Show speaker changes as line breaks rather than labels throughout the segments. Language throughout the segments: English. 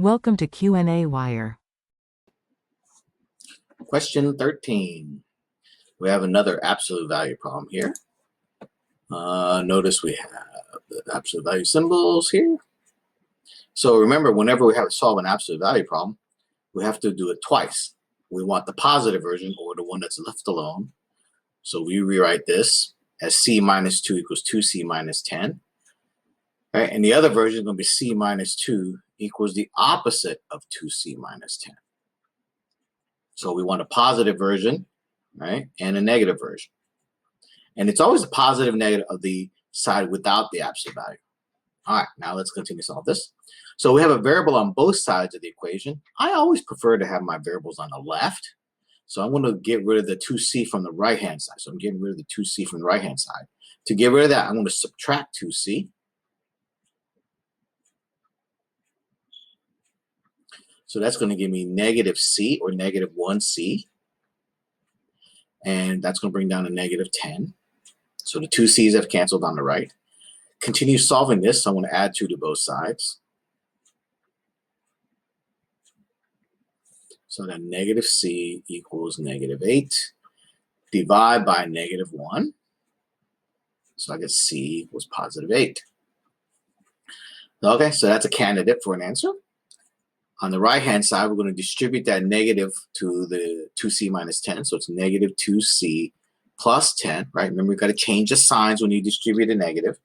Welcome to qnawire.
Question 13. We have another absolute value problem here. Notice we have the absolute value symbols here. So remember, whenever we have to solve an absolute value problem, we have to do it twice. We want the positive version, or the one that's left alone. So we rewrite this as c minus 2 equals 2c minus 10. Right? And the other version is going to be c minus 2 equals the opposite of 2c minus 10. So we want a positive version, right, and a negative version. And it's always the positive negative of the side without the absolute value. All right, now let's continue to solve this. So we have a variable on both sides of the equation. I always prefer to have my variables on the left. So I'm going to get rid of the 2c from the right-hand side. So I'm getting rid of the 2c from the right-hand side. To get rid of that, I'm going to subtract 2c. So that's going to give me negative c, or negative 1c. And that's going to bring down a negative 10. So the two c's have canceled on the right. Continue solving this. So I'm going to add 2 to both sides. So then negative c equals negative 8. Divide by negative 1. So I get c equals positive 8. Okay, so that's a candidate for an answer. On the right-hand side, we're going to distribute that negative to the 2c minus 10. So it's negative 2c plus 10, right? Remember, we've got to change the signs when you distribute a negative.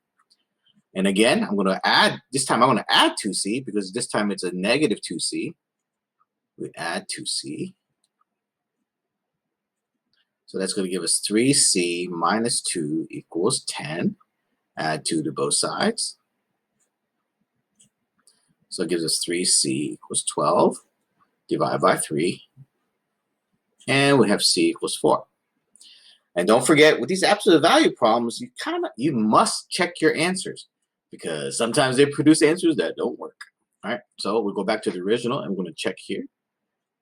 And again, I'm going to add, this time I'm going to add 2c, because this time it's a negative 2c. We add 2c. So that's going to give us 3c minus 2 equals 10. Add 2 to both sides. So it gives us 3c equals 12. Divide by 3. And we have c equals 4. And don't forget, with these absolute value problems, you must check your answers, because sometimes they produce answers that don't work. All right, so we'll go back to the original, and we're going to check here.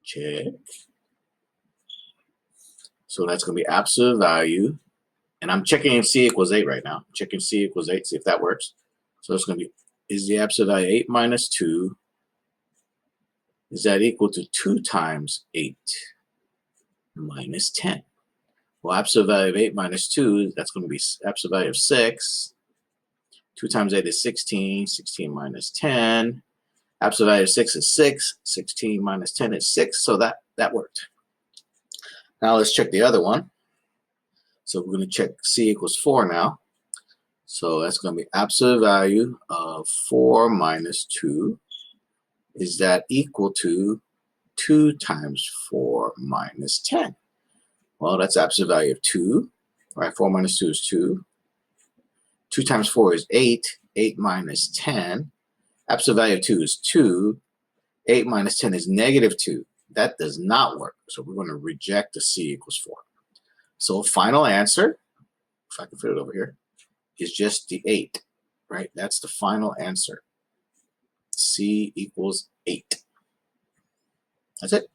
Check. So that's going to be absolute value. And I'm checking c equals 8 right now. I'm checking c equals 8, see if that works. So it's going to be, is the absolute value 8 minus 2, is that equal to 2 times 8 minus 10? Well, absolute value of 8 minus 2, that's going to be absolute value of 6. 2 times 8 is 16. 16 minus 10. Absolute value of 6 is 6. 16 minus 10 is 6. So that worked. Now let's check the other one. So we're going to check c equals 4 now. So that's going to be absolute value of 4 minus 2. Is that equal to 2 times 4 minus 10? Well, that's absolute value of 2. All right, 4 minus 2 is 2. 2 times 4 is 8. 8 minus 10. Absolute value of 2 is 2. 8 minus 10 is negative 2. That does not work. So we're going to reject the c equals 4. So final answer, if I can fit it over here, is just the 8. Right? That's the final answer. C equals 8. That's it.